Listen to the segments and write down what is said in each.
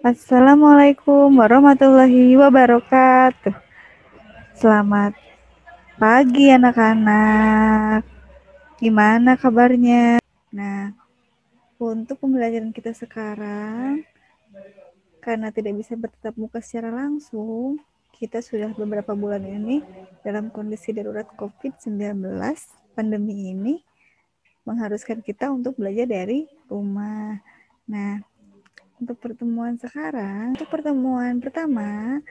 Assalamualaikum warahmatullahi wabarakatuh. Selamat pagi anak-anak. Gimana kabarnya? Nah, untuk pembelajaran kita sekarang, karena tidak bisa bertatap muka secara langsung, kita sudah beberapa bulan ini dalam kondisi darurat COVID-19, pandemi ini mengharuskan kita untuk belajar dari rumah. Nah, untuk pertemuan pertama,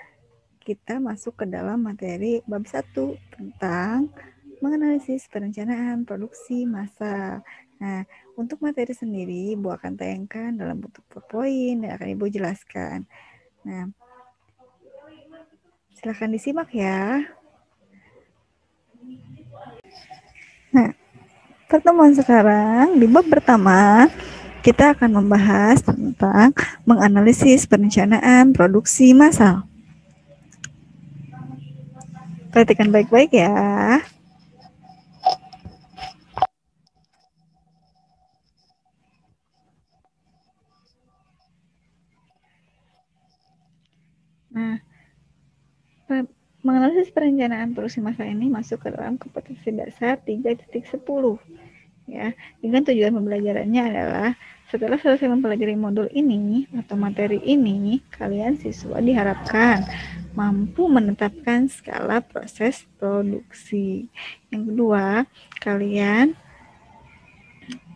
kita masuk ke dalam materi bab 1 tentang menganalisis perencanaan produksi massal. Nah, untuk materi sendiri Ibu akan tayangkan dalam bentuk PowerPoint dan akan Ibu jelaskan. Nah, silakan disimak ya. Nah, pertemuan sekarang di bab pertama kita akan membahas tentang menganalisis perencanaan produksi massal. Perhatikan baik-baik ya. Nah, menganalisis perencanaan produksi massal ini masuk ke dalam kompetensi dasar 3.10 ya. Dengan tujuan pembelajarannya adalah setelah selesai mempelajari modul ini atau materi ini, kalian siswa diharapkan mampu menetapkan skala proses produksi. Yang kedua, kalian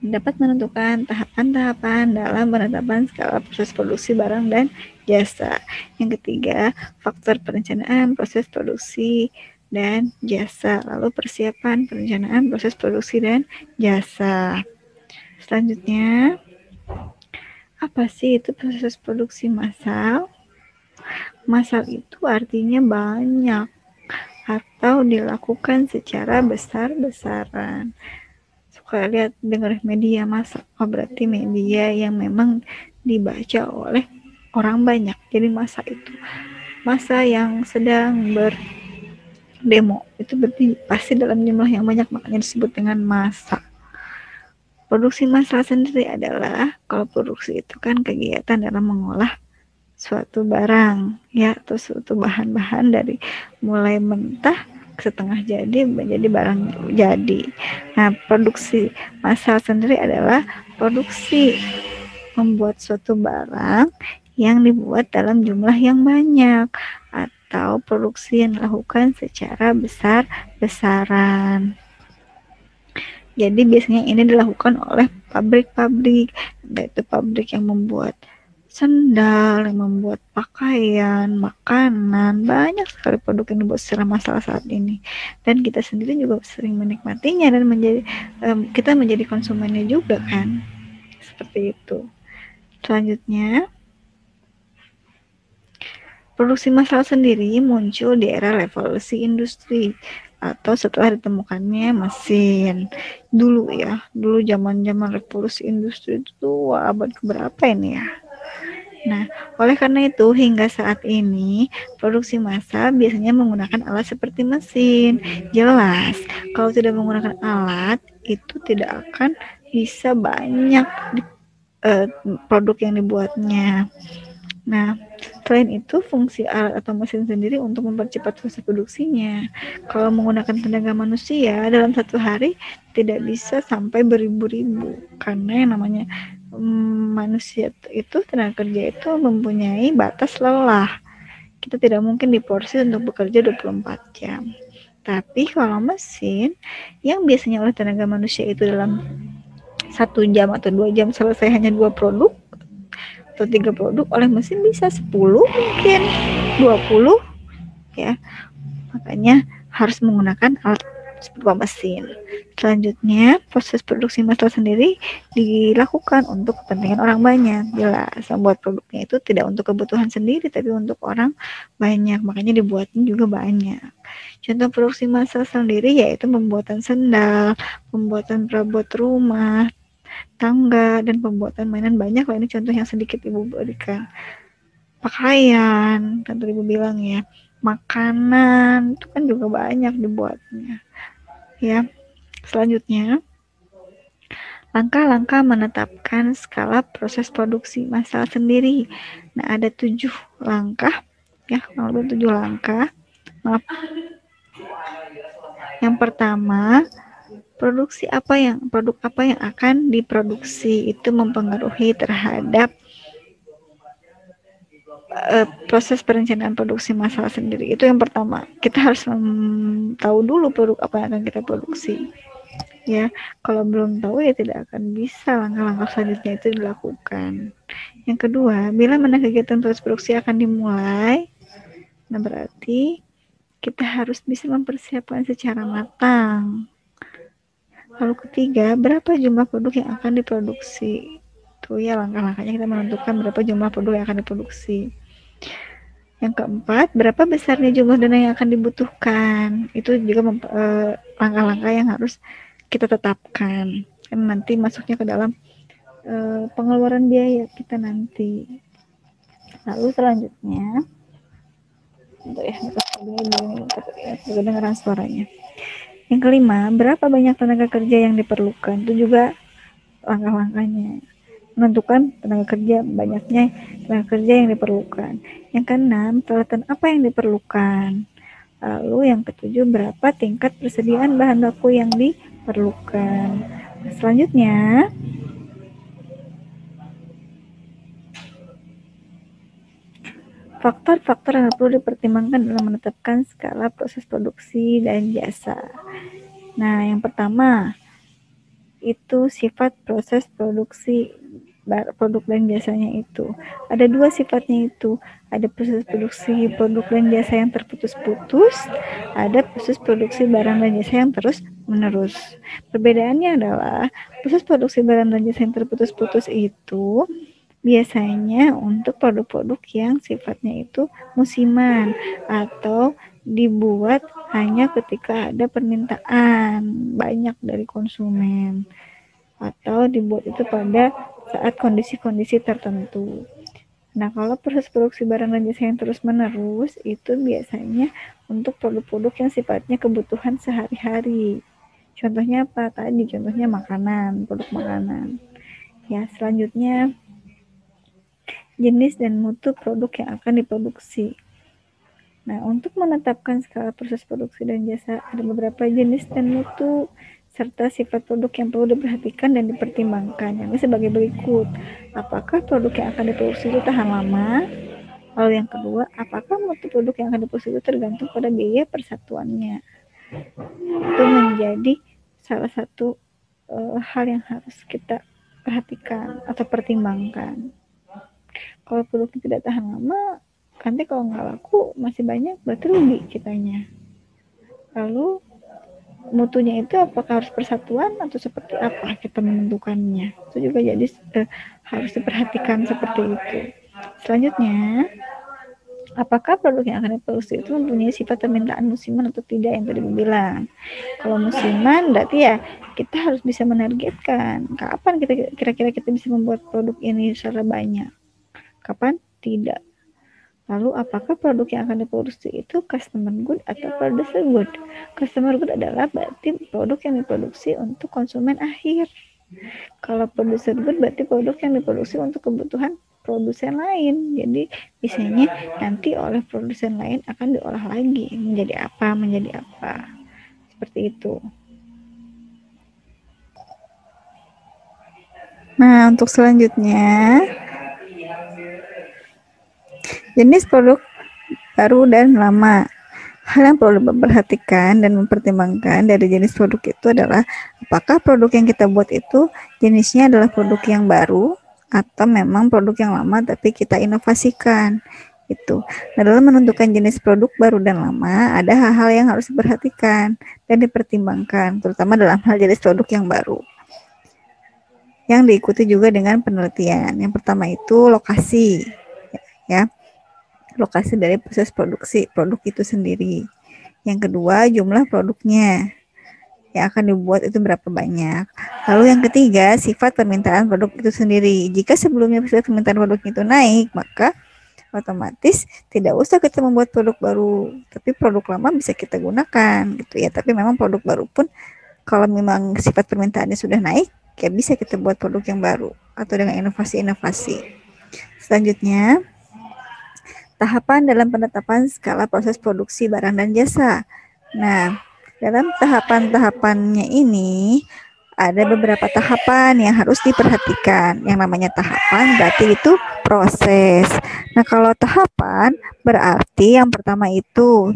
dapat menentukan tahapan-tahapan dalam penetapan skala proses produksi barang dan jasa. Yang ketiga, faktor perencanaan proses produksi dan jasa. Lalu persiapan perencanaan proses produksi dan jasa. Selanjutnya, apa sih itu proses produksi massal? Massal itu artinya banyak atau dilakukan secara besar-besaran. Suka lihat dengar media massal, berarti media yang memang dibaca oleh orang banyak. Jadi massa yang sedang berdemo itu berarti pasti dalam jumlah yang banyak, makanya disebut dengan massa. Produksi massal sendiri adalah, kalau produksi itu kan kegiatan dalam mengolah suatu barang ya, atau suatu bahan-bahan dari mulai mentah setengah jadi menjadi barang jadi. Nah, produksi massal sendiri adalah produksi membuat suatu barang yang dibuat dalam jumlah yang banyak atau produksi yang dilakukan secara besar-besaran. Jadi biasanya ini dilakukan oleh pabrik-pabrik, yaitu pabrik yang membuat sendal, yang membuat pakaian, makanan, banyak sekali produk yang dibuat secara massal saat ini. Dan kita sendiri juga sering menikmatinya dan kita menjadi konsumennya juga kan, seperti itu. Selanjutnya, produksi massal sendiri muncul di era revolusi industri atau setelah ditemukannya mesin. Dulu zaman-zaman revolusi industri itu abad keberapa ini ya? Nah, oleh karena itu hingga saat ini produksi massal biasanya menggunakan alat seperti mesin. Jelas, kalau tidak menggunakan alat itu tidak akan bisa banyak produk yang dibuatnya. Nah, selain itu fungsi alat atau mesin sendiri untuk mempercepat proses produksinya. Kalau menggunakan tenaga manusia dalam satu hari tidak bisa sampai beribu-ribu, karena yang namanya manusia itu, tenaga kerja itu mempunyai batas lelah. Kita tidak mungkin diporsi untuk bekerja 24 jam. Tapi kalau mesin yang biasanya oleh tenaga manusia itu dalam 1 jam atau 2 jam selesai hanya 2 produk atau 3 produk, oleh mesin bisa 10 mungkin 20 ya. Makanya harus menggunakan alat berupa mesin. Selanjutnya, proses produksi massal sendiri dilakukan untuk kepentingan orang banyak. Jelas, membuat produknya itu tidak untuk kebutuhan sendiri, tapi untuk orang banyak. Makanya dibuatnya juga banyak. Contoh produksi massal sendiri yaitu pembuatan sendal, pembuatan perabot rumah, tangga, dan pembuatan mainan banyak. Ini contoh yang sedikit Ibu berikan. Pakaian, kan tadi Ibu bilang ya. Makanan, itu kan juga banyak dibuatnya. Ya, selanjutnya Langkah-langkah menetapkan skala proses produksi massal sendiri. Nah, ada 7 langkah, ya, kurang lebih 7 langkah. Maaf. Yang pertama, produk apa yang akan diproduksi itu mempengaruhi terhadap proses perencanaan produksi massal sendiri. Itu yang pertama. Kita harus tahu dulu produk apa yang akan kita produksi. Ya, kalau belum tahu ya tidak akan bisa langkah-langkah selanjutnya itu dilakukan. Yang kedua, bila mana kegiatan proses produksi akan dimulai, nah berarti kita harus bisa mempersiapkan secara matang. Lalu ketiga, berapa jumlah produk yang akan diproduksi? Itu ya langkah-langkahnya kita menentukan berapa jumlah produk yang akan diproduksi. Yang keempat, berapa besarnya jumlah dana yang akan dibutuhkan? Itu juga langkah-langkah yang harus kita tetapkan. Kan nanti masuknya ke dalam pengeluaran biaya kita nanti. Lalu selanjutnya, kedengaran suaranya. Yang kelima, berapa banyak tenaga kerja yang diperlukan? Itu juga langkah-langkahnya. Menentukan tenaga kerja, banyaknya tenaga kerja yang diperlukan. Yang keenam, peralatan apa yang diperlukan. Lalu yang ketujuh, berapa tingkat persediaan bahan baku yang diperlukan. Selanjutnya, faktor-faktor yang perlu dipertimbangkan dalam menetapkan skala proses produksi dan jasa. Nah, yang pertama, itu sifat proses produksi produk dan jasanya itu. Ada dua sifatnya itu. Ada proses produksi produk dan jasa yang terputus-putus, ada proses produksi barang dan jasa yang terus-menerus. Perbedaannya adalah proses produksi barang dan jasa yang terputus-putus itu biasanya untuk produk-produk yang sifatnya itu musiman atau dibuat hanya ketika ada permintaan banyak dari konsumen atau dibuat itu pada saat kondisi-kondisi tertentu. Nah, kalau proses produksi barang dan jasa yang terus-menerus itu biasanya untuk produk-produk yang sifatnya kebutuhan sehari-hari. Contohnya apa tadi? Contohnya makanan, produk makanan. Ya, selanjutnya jenis dan mutu produk yang akan diproduksi. Nah, untuk menetapkan skala proses produksi dan jasa ada beberapa jenis dan mutu serta sifat produk yang perlu diperhatikan dan dipertimbangkan. Yang sebagai berikut, apakah produk yang akan diproduksi itu tahan lama? Lalu yang kedua, apakah mutu produk yang akan diproduksi itu tergantung pada biaya persatuannya? Itu menjadi salah satu hal yang harus kita perhatikan atau pertimbangkan. Kalau produknya tidak tahan lama, nanti kalau nggak laku masih banyak, berarti rugi kitanya. Lalu mutunya itu apakah harus persatuan atau seperti apa kita menentukannya, itu juga jadi harus diperhatikan seperti itu. Selanjutnya, apakah produk yang akan diproduksi itu mempunyai sifat permintaan musiman atau tidak yang tadi bilang. Kalau musiman berarti ya kita harus bisa menargetkan kapan kira-kira kita bisa membuat produk ini secara banyak, kapan tidak. Lalu apakah produk yang akan diproduksi itu customer good atau producer good? Customer good adalah berarti produk yang diproduksi untuk konsumen akhir. Kalau producer good berarti produk yang diproduksi untuk kebutuhan produsen lain. Jadi biasanya nanti oleh produsen lain akan diolah lagi menjadi apa. Seperti itu. Nah, untuk selanjutnya, jenis produk baru dan lama. Hal yang perlu diperhatikan dan mempertimbangkan dari jenis produk itu adalah apakah produk yang kita buat itu jenisnya adalah produk yang baru atau memang produk yang lama tapi kita inovasikan. Itu. Nah, dalam menentukan jenis produk baru dan lama, ada hal-hal yang harus diperhatikan dan dipertimbangkan, terutama dalam hal jenis produk yang baru. Yang diikuti juga dengan penelitian. Yang pertama itu lokasi, ya. Lokasi dari proses produksi produk itu sendiri. Yang kedua, jumlah produknya yang akan dibuat itu berapa banyak. Lalu yang ketiga, sifat permintaan produk itu sendiri. Jika sebelumnya sifat permintaan produk itu naik, maka otomatis tidak usah kita membuat produk baru, tapi produk lama bisa kita gunakan gitu ya. Tapi memang produk baru pun kalau memang sifat permintaannya sudah naik, ya bisa kita buat produk yang baru atau dengan inovasi-inovasi. Selanjutnya, tahapan dalam penetapan skala proses produksi barang dan jasa. Nah, dalam tahapan-tahapannya ini ada beberapa tahapan yang harus diperhatikan. Yang namanya tahapan berarti itu proses. Nah, kalau tahapan berarti yang pertama itu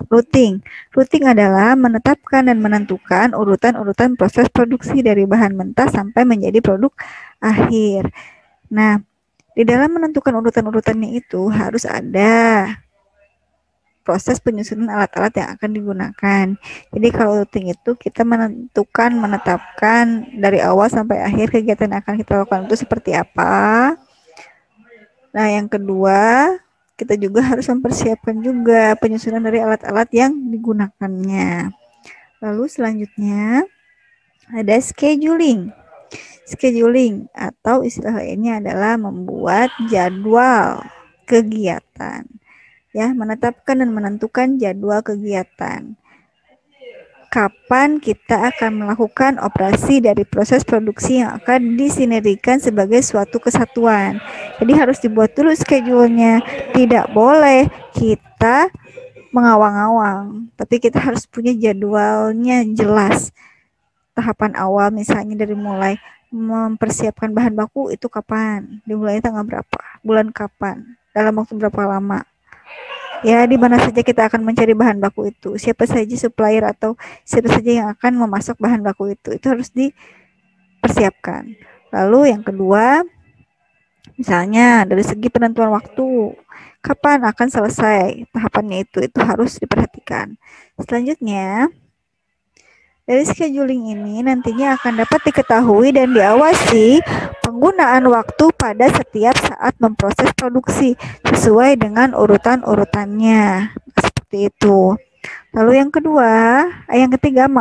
routing. Routing adalah menetapkan dan menentukan urutan-urutan proses produksi dari bahan mentah sampai menjadi produk akhir. Nah, di dalam menentukan urutan-urutannya itu harus ada proses penyusunan alat-alat yang akan digunakan. Jadi kalau routing itu kita menetapkan dari awal sampai akhir kegiatan yang akan kita lakukan itu seperti apa. Nah, yang kedua, kita juga harus mempersiapkan juga penyusunan dari alat-alat yang digunakannya. Lalu selanjutnya ada scheduling. Scheduling atau istilah lainnya adalah membuat jadwal kegiatan. Ya, menetapkan dan menentukan jadwal kegiatan. Kapan kita akan melakukan operasi dari proses produksi yang akan disinergikan sebagai suatu kesatuan. Jadi harus dibuat dulu schedule-nya. Tidak boleh kita mengawang-awang, tapi kita harus punya jadwalnya jelas. Tahapan awal misalnya dari mulai mempersiapkan bahan baku itu kapan, dimulai tanggal berapa, bulan kapan, dalam waktu berapa lama. Ya, di mana saja kita akan mencari bahan baku itu, siapa saja supplier atau siapa saja yang akan memasok bahan baku itu harus dipersiapkan. Lalu yang kedua, misalnya dari segi penentuan waktu, kapan akan selesai tahapannya itu harus diperhatikan. Selanjutnya, dari scheduling ini nantinya akan dapat diketahui dan diawasi penggunaan waktu pada setiap saat memproses produksi sesuai dengan urutan-urutannya. Seperti itu. Lalu yang ketiga,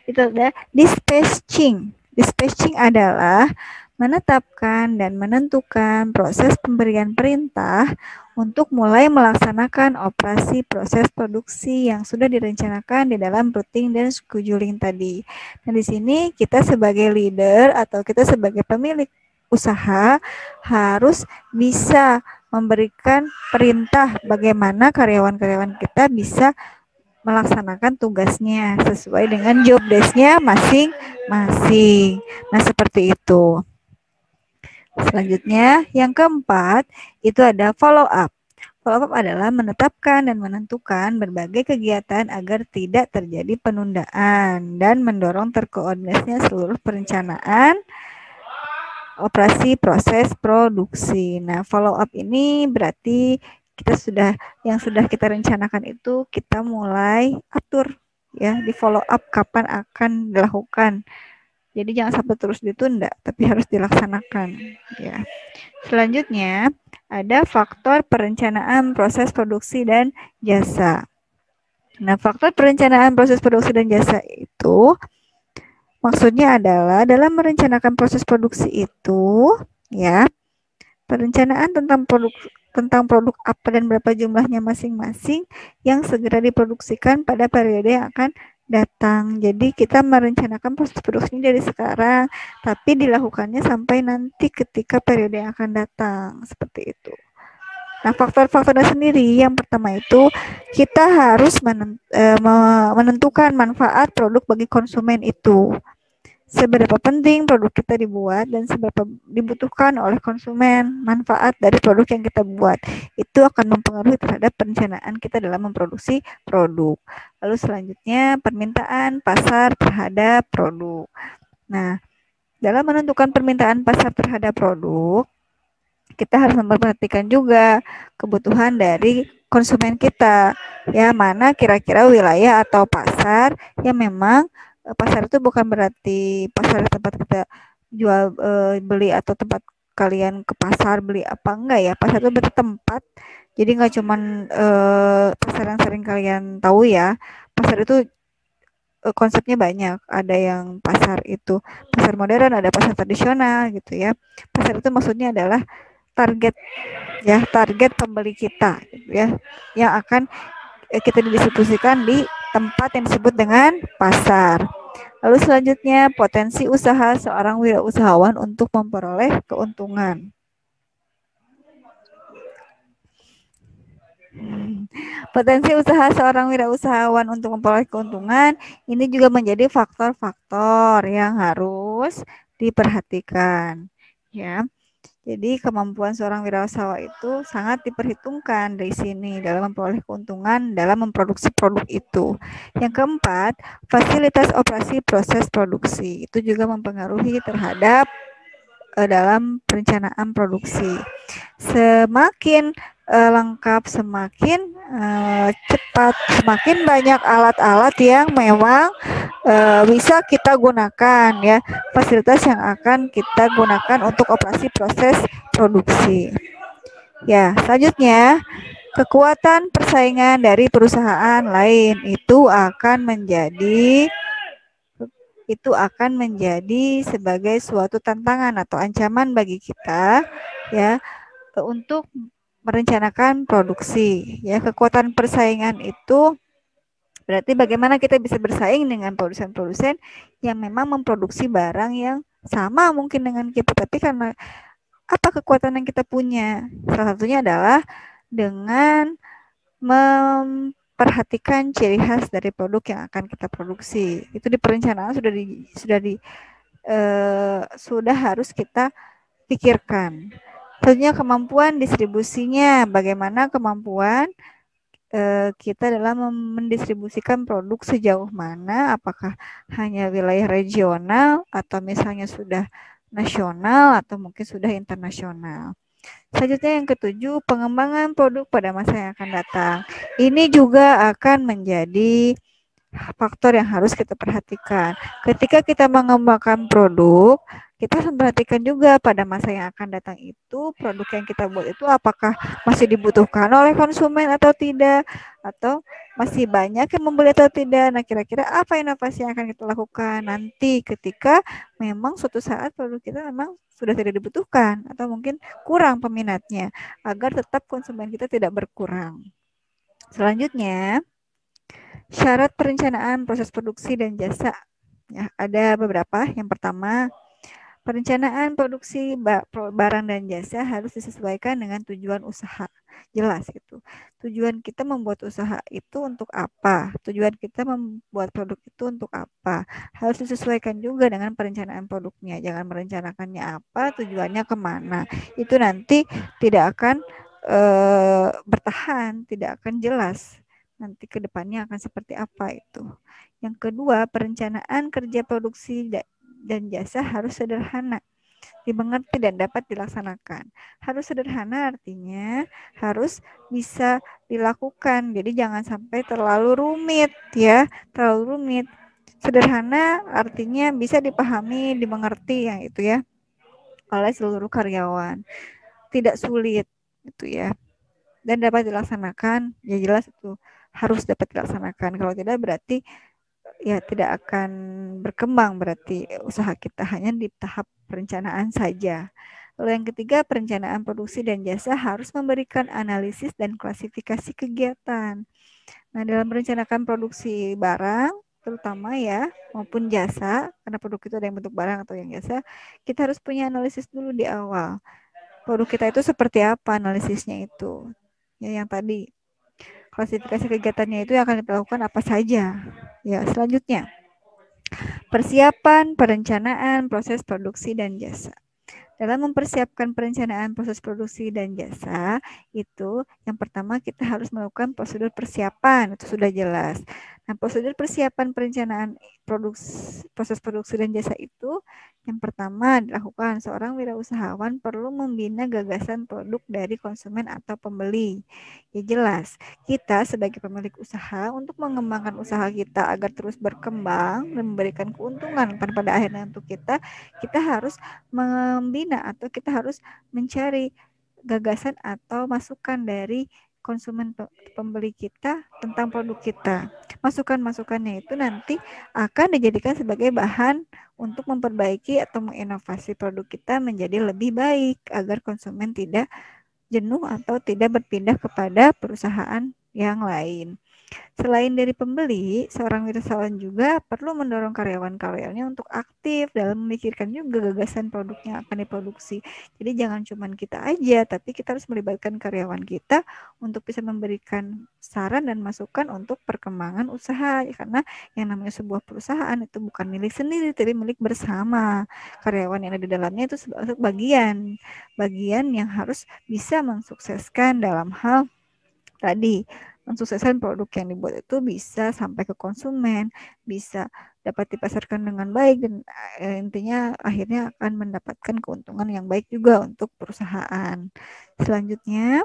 itu ada dispatching. Dispatching adalah menetapkan dan menentukan proses pemberian perintah untuk mulai melaksanakan operasi proses produksi yang sudah direncanakan di dalam routing dan scheduling tadi. Nah, di sini kita sebagai leader atau kita sebagai pemilik usaha harus bisa memberikan perintah bagaimana karyawan-karyawan kita bisa melaksanakan tugasnya sesuai dengan job desk-nya masing-masing. Nah, seperti itu. Selanjutnya, yang keempat, itu ada follow up. Follow up adalah menetapkan dan menentukan berbagai kegiatan agar tidak terjadi penundaan dan mendorong terkoordinasinya seluruh perencanaan operasi proses produksi. Nah, follow up ini berarti yang sudah kita rencanakan itu kita mulai atur ya, di follow up kapan akan dilakukan. Jadi jangan sampai terus ditunda, tapi harus dilaksanakan. Ya. Selanjutnya, ada faktor perencanaan proses produksi dan jasa. Nah, faktor perencanaan proses produksi dan jasa itu maksudnya adalah dalam merencanakan proses produksi itu, ya, perencanaan tentang produk apa dan berapa jumlahnya masing-masing yang segera diproduksikan pada periode yang akan datang. Jadi kita merencanakan proses produksi dari sekarang, tapi dilakukannya sampai nanti ketika periode yang akan datang. Seperti itu. Nah, faktor-faktornya sendiri, yang pertama itu kita harus menentukan manfaat produk bagi konsumen itu. Seberapa penting produk kita dibuat dan seberapa dibutuhkan oleh konsumen manfaat dari produk yang kita buat. Itu akan mempengaruhi terhadap perencanaan kita dalam memproduksi produk. Lalu selanjutnya permintaan pasar terhadap produk. Nah, dalam menentukan permintaan pasar terhadap produk, kita harus memperhatikan juga kebutuhan dari konsumen kita. Ya, mana kira-kira wilayah atau pasar yang memang pasar itu bukan berarti pasar tempat kita jual beli atau tempat kalian ke pasar beli apa, enggak ya. Pasar itu berarti tempat. Jadi enggak cuman pasar yang sering kalian tahu ya. Pasar itu konsepnya banyak. Ada yang pasar itu pasar modern, ada pasar tradisional gitu ya. Pasar itu maksudnya adalah target pembeli kita gitu ya, yang akan kita didistribusikan di tempat yang disebut dengan pasar. Lalu selanjutnya, potensi usaha seorang wirausahawan untuk memperoleh keuntungan. Potensi usaha seorang wirausahawan untuk memperoleh keuntungan ini juga menjadi faktor-faktor yang harus diperhatikan, ya. Jadi kemampuan seorang wirausaha itu sangat diperhitungkan dari sini dalam memperoleh keuntungan dalam memproduksi produk itu. Yang keempat, fasilitas operasi proses produksi itu juga mempengaruhi terhadap dalam perencanaan produksi. Semakin lengkap, semakin cepat, semakin banyak alat-alat yang memang bisa kita gunakan, ya, fasilitas yang akan kita gunakan untuk operasi proses produksi. Ya, selanjutnya kekuatan persaingan dari perusahaan lain itu akan menjadi sebagai suatu tantangan atau ancaman bagi kita, ya, untuk merencanakan produksi, ya. Kekuatan persaingan itu berarti bagaimana kita bisa bersaing dengan produsen-produsen yang memang memproduksi barang yang sama mungkin dengan kita, tapi karena apa kekuatan yang kita punya? Salah satunya adalah dengan memperhatikan ciri khas dari produk yang akan kita produksi. Itu di perencanaan sudah harus kita pikirkan. Tentunya kemampuan distribusinya, bagaimana kemampuan kita dalam mendistribusikan produk sejauh mana, apakah hanya wilayah regional atau misalnya sudah nasional atau mungkin sudah internasional. Selanjutnya yang ketujuh, pengembangan produk pada masa yang akan datang. Ini juga akan menjadi faktor yang harus kita perhatikan. Ketika kita mengembangkan produk, kita harus memperhatikan juga pada masa yang akan datang itu produk yang kita buat itu apakah masih dibutuhkan oleh konsumen atau tidak, atau masih banyak yang membeli atau tidak. Nah, kira-kira apa inovasi yang akan kita lakukan nanti ketika memang suatu saat produk kita memang sudah tidak dibutuhkan atau mungkin kurang peminatnya, agar tetap konsumen kita tidak berkurang. Selanjutnya, syarat perencanaan proses produksi dan jasa. Ya, ada beberapa. Yang pertama, perencanaan produksi barang dan jasa harus disesuaikan dengan tujuan usaha. Jelas gitu. Tujuan kita membuat usaha itu untuk apa? Tujuan kita membuat produk itu untuk apa? Harus disesuaikan juga dengan perencanaan produknya. Jangan merencanakannya apa, tujuannya kemana. Itu nanti tidak akan bertahan, tidak akan jelas. Nanti ke depannya akan seperti apa itu. Yang kedua, perencanaan kerja produksi dan jasa harus sederhana, dimengerti dan dapat dilaksanakan. Harus sederhana artinya harus bisa dilakukan. Jadi jangan sampai terlalu rumit, ya, terlalu rumit. Sederhana artinya bisa dipahami, dimengerti, yang itu ya, oleh seluruh karyawan. Tidak sulit, gitu ya. Dan dapat dilaksanakan, ya jelas itu harus dapat dilaksanakan. Kalau tidak berarti ya tidak akan berkembang, berarti usaha kita hanya di tahap perencanaan saja. Lalu yang ketiga, perencanaan produksi dan jasa harus memberikan analisis dan klasifikasi kegiatan. Nah, dalam merencanakan produksi barang, terutama ya, maupun jasa, karena produk itu ada yang bentuk barang atau yang jasa, kita harus punya analisis dulu di awal. Produk kita itu seperti apa analisisnya itu. Ya, yang tadi klasifikasi kegiatannya itu yang akan kita lakukan apa saja. Ya, selanjutnya persiapan perencanaan proses produksi dan jasa. Dalam mempersiapkan perencanaan proses produksi dan jasa, itu yang pertama kita harus melakukan prosedur persiapan, itu sudah jelas. Nah, prosedur persiapan perencanaan proses produksi dan jasa itu yang pertama dilakukan seorang wirausahawan perlu membina gagasan produk dari konsumen atau pembeli. Ya jelas, kita sebagai pemilik usaha untuk mengembangkan usaha kita agar terus berkembang dan memberikan keuntungan pada akhirnya untuk kita harus membina atau kita harus mencari gagasan atau masukan dari konsumen pembeli kita tentang produk kita. Masukan-masukannya itu nanti akan dijadikan sebagai bahan untuk memperbaiki atau menginovasi produk kita menjadi lebih baik agar konsumen tidak jenuh atau tidak berpindah kepada perusahaan yang lain. Selain dari pembeli, seorang wirausahawan juga perlu mendorong karyawan-karyawannya untuk aktif dalam memikirkan juga gagasan produk yang akan diproduksi. Jadi jangan cuma kita aja, tapi kita harus melibatkan karyawan kita untuk bisa memberikan saran dan masukan untuk perkembangan usaha. Karena yang namanya sebuah perusahaan itu bukan milik sendiri, tapi milik bersama. Karyawan yang ada di dalamnya itu sebagai bagian yang harus bisa mensukseskan dalam hal tadi, mensukseskan produk yang dibuat itu bisa sampai ke konsumen, bisa dapat dipasarkan dengan baik dan intinya akhirnya akan mendapatkan keuntungan yang baik juga untuk perusahaan. Selanjutnya,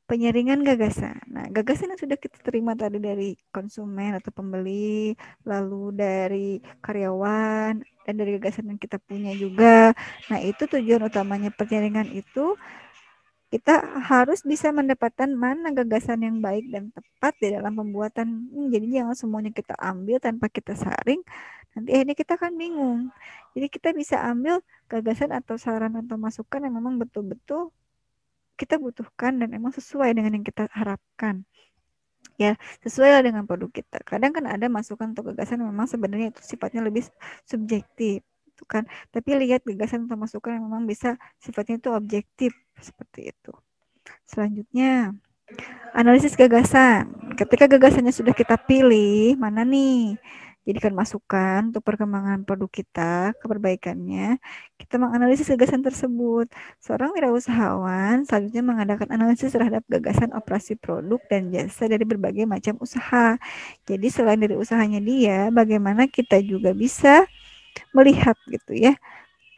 penyaringan gagasan. Nah, gagasan yang sudah kita terima tadi dari konsumen atau pembeli, lalu dari karyawan, dan dari gagasan yang kita punya juga. Nah, itu tujuan utamanya penyaringan itu kita harus bisa mendapatkan mana gagasan yang baik dan tepat di dalam pembuatan. Jadi jangan semuanya kita ambil tanpa kita saring, nanti akhirnya kita akan bingung. Jadi kita bisa ambil gagasan atau saran atau masukan yang memang betul-betul kita butuhkan dan memang sesuai dengan yang kita harapkan. Ya, sesuai dengan produk kita. Kadang kan ada masukan atau gagasan yang memang sebenarnya itu sifatnya lebih subjektif, kan. Tapi lihat gagasan atau masukan yang memang bisa sifatnya itu objektif seperti itu. Selanjutnya, analisis gagasan. Ketika gagasannya sudah kita pilih, mana nih jadikan masukan untuk perkembangan produk kita, keperbaikannya, kita menganalisis gagasan tersebut. Seorang wirausahawan selanjutnya mengadakan analisis terhadap gagasan operasi produk dan jasa dari berbagai macam usaha. Jadi selain dari usahanya dia, bagaimana kita juga bisa melihat gitu ya.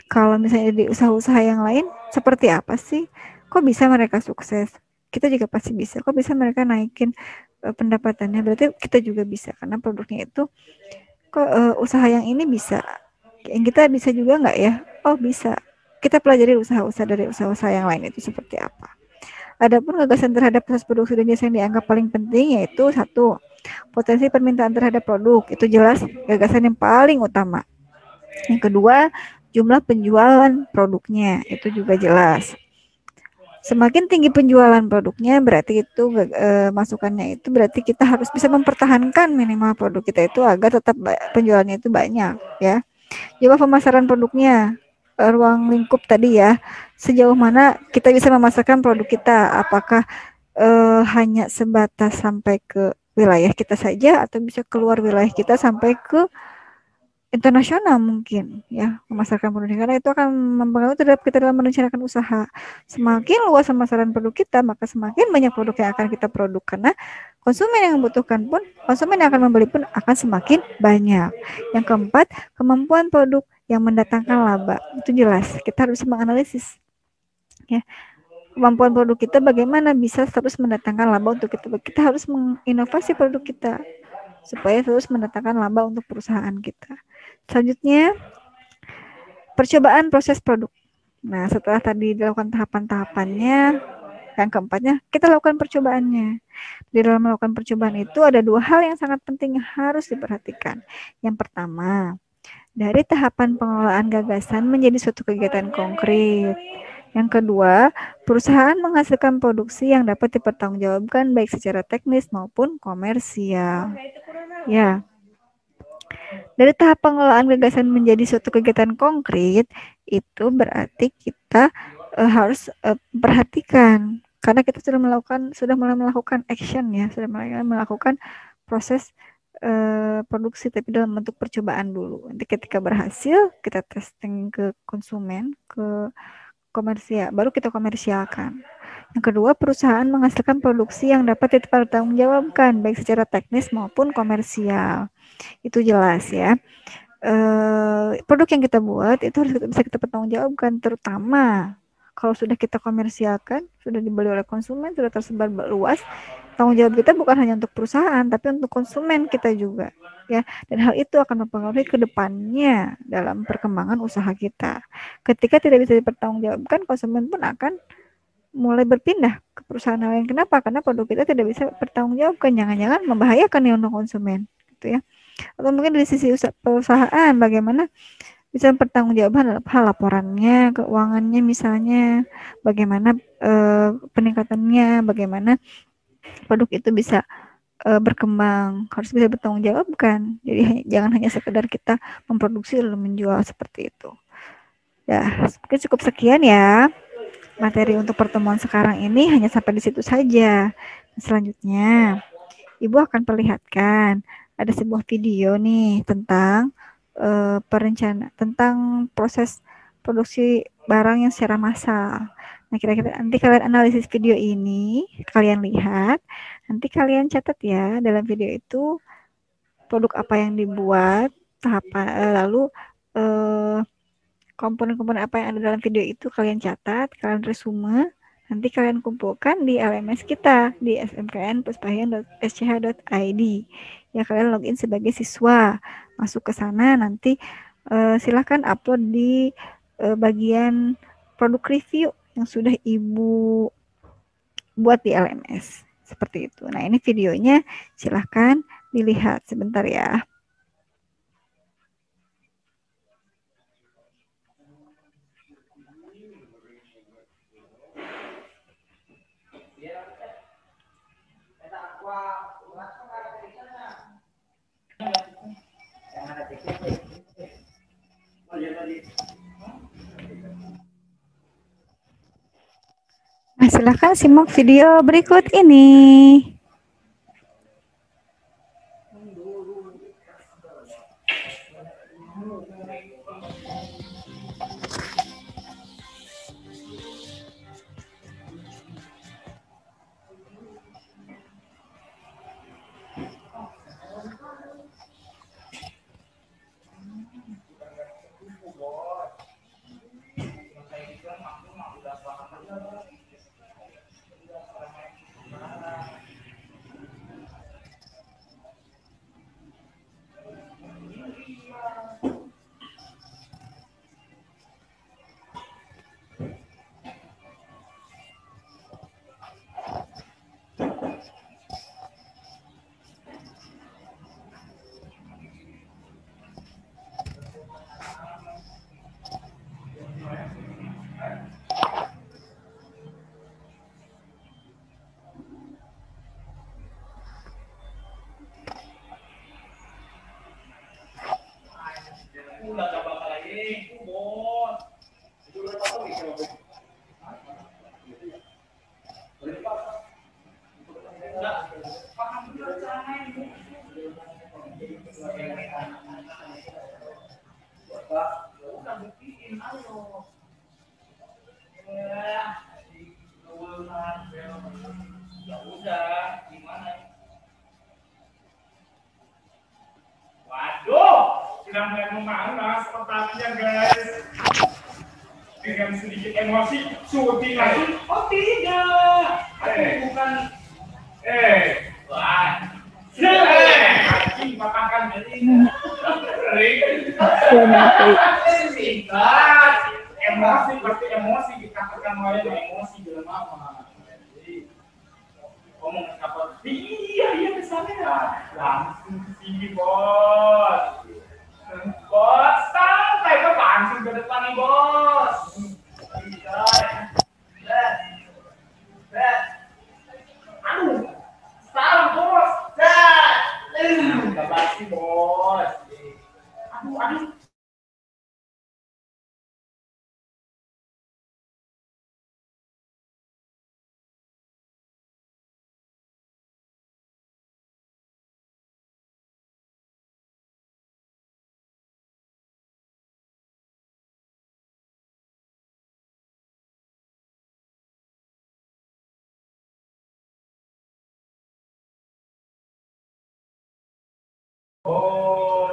Kalau misalnya di usaha-usaha yang lain, seperti apa sih? Kok bisa mereka sukses? Kita juga pasti bisa. Kok bisa mereka naikin pendapatannya? Berarti kita juga bisa karena produknya itu kok usaha yang ini bisa. Yang kita bisa juga nggak ya? Oh bisa. Kita pelajari usaha-usaha dari usaha-usaha yang lain itu seperti apa. Adapun gagasan terhadap proses produksi dan jasa yang dianggap paling penting yaitu satu, potensi permintaan terhadap produk. Itu jelas gagasan yang paling utama. Yang kedua, jumlah penjualan produknya. Itu juga jelas. Semakin tinggi penjualan produknya berarti itu masukannya itu berarti kita harus bisa mempertahankan minimal produk kita itu agar tetap penjualannya itu banyak ya. Coba pemasaran produknya, ruang lingkup tadi ya, sejauh mana kita bisa memasarkan produk kita, apakah hanya sebatas sampai ke wilayah kita saja atau bisa keluar wilayah kita sampai ke internasional mungkin ya, memasarkan produk karena itu akan mempengaruhi terhadap kita dalam merencanakan usaha. Semakin luas pemasaran produk kita, maka semakin banyak produk yang akan kita produk karena konsumen yang membutuhkan pun, konsumen yang akan membeli pun akan semakin banyak. Yang keempat, kemampuan produk yang mendatangkan laba. Itu jelas, kita harus menganalisis ya. Kemampuan produk kita bagaimana bisa terus mendatangkan laba untuk kita. Kita harus menginovasi produk kita supaya terus mendatangkan laba untuk perusahaan kita. Selanjutnya, percobaan proses produk. Nah, setelah tadi dilakukan tahapan-tahapannya, yang keempatnya, kita lakukan percobaannya. Di dalam melakukan percobaan itu ada dua hal yang sangat penting yang harus diperhatikan. Yang pertama, dari tahapan pengelolaan gagasan menjadi suatu kegiatan konkret. Yang kedua, perusahaan menghasilkan produksi yang dapat dipertanggungjawabkan baik secara teknis maupun komersial. Ya, dari tahap pengelolaan gagasan menjadi suatu kegiatan konkret, itu berarti kita harus perhatikan karena kita sudah mulai melakukan action ya, sudah mulai melakukan proses produksi tapi dalam bentuk percobaan dulu. Nanti ketika berhasil kita testing ke konsumen, ke komersial, baru kita komersialkan. Yang kedua, perusahaan menghasilkan produksi yang dapat dipertanggungjawabkan baik secara teknis maupun komersial. Itu jelas ya. Produk yang kita buat itu harus bisa kita pertanggungjawabkan, terutama kalau sudah kita komersialkan, sudah dibeli oleh konsumen, sudah tersebar luas, tanggung jawab kita bukan hanya untuk perusahaan, tapi untuk konsumen kita juga, ya. Dan hal itu akan mempengaruhi ke depannya dalam perkembangan usaha kita. Ketika tidak bisa dipertanggungjawabkan, konsumen pun akan mulai berpindah ke perusahaan lain. Kenapa? Karena produk kita tidak bisa bertanggungjawabkan, jangan-jangan membahayakan ya untuk konsumen, gitu ya. Atau mungkin dari sisi perusahaan, bagaimana bisa mempertanggungjawabkan dalam hal laporannya, keuangannya misalnya, bagaimana peningkatannya, bagaimana produk itu bisa berkembang, harus bisa bertanggung jawab kan. Jadi jangan hanya sekedar kita memproduksi lalu menjual seperti itu. Ya, cukup sekian ya materi untuk pertemuan sekarang ini, hanya sampai di situ saja. Selanjutnya, Ibu akan perlihatkan ada sebuah video nih tentang tentang proses produksi barang yang secara massal. Nah, kira-kira nanti kalian analisis video ini, kalian lihat, nanti kalian catat ya dalam video itu produk apa yang dibuat, lalu eh, komponen-komponen apa yang ada dalam video itu kalian catat, kalian resume, nanti kalian kumpulkan di LMS kita di smkn.puspahyang.sch.id. Ya, kalian login sebagai siswa, masuk ke sana, nanti silahkan upload di bagian produk review yang sudah Ibu buat di LMS. Seperti itu. Nah, ini videonya, silahkan dilihat sebentar ya. Nah, silahkan simak video berikut ini. Sudah mulai memanas otaknya guys, dengan sedikit emosi syuting lagi. Oh tidak, bukan wah anjing makan singkat emosi pasti emosi dikatakan oleh emosi dalam apa jadi ngomong apa iya kesana ya langsung kesini bos. Bos, santai kok langsung ke depan nih bos. Aduh, salam bos. Udah basi bos. Aduh. Oh,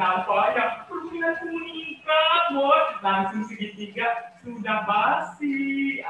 nampaknya permintaan meningkat bos. Langsung segitiga sudah basi.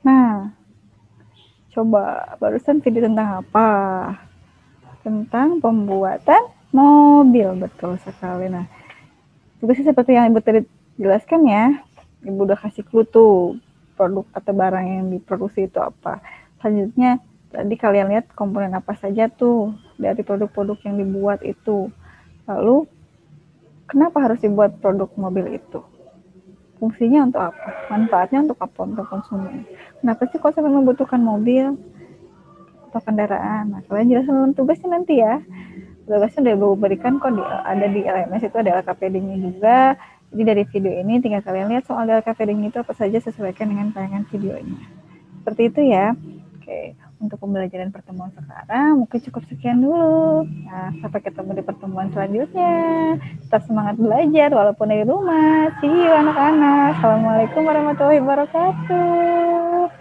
Nah, coba barusan video tentang apa? Tentang pembuatan mobil, betul sekali. Nah, tugasnya seperti yang Ibu tadi jelaskan ya. Ibu udah kasih clue tuh produk atau barang yang diproduksi itu apa. Selanjutnya tadi kalian lihat komponen apa saja tuh dari produk-produk yang dibuat itu. Lalu kenapa harus dibuat produk mobil itu? Fungsinya untuk apa? Manfaatnya untuk apa? Untuk konsumen. Kenapa sih konsumen membutuhkan mobil atau kendaraan? Nah, kalian jelasin dalam tugasnya nanti ya. Tugasnya udah berikan kok ada di LMS itu ada LKPD-nya juga. Jadi dari video ini tinggal kalian lihat soal LKPD-nya itu apa saja sesuaikan dengan tayangan videonya. Seperti itu ya. Oke, untuk pembelajaran pertemuan sekarang mungkin cukup sekian dulu. Nah, sampai ketemu di pertemuan selanjutnya. Tetap semangat belajar walaupun dari rumah. See you anak-anak. Assalamualaikum warahmatullahi wabarakatuh.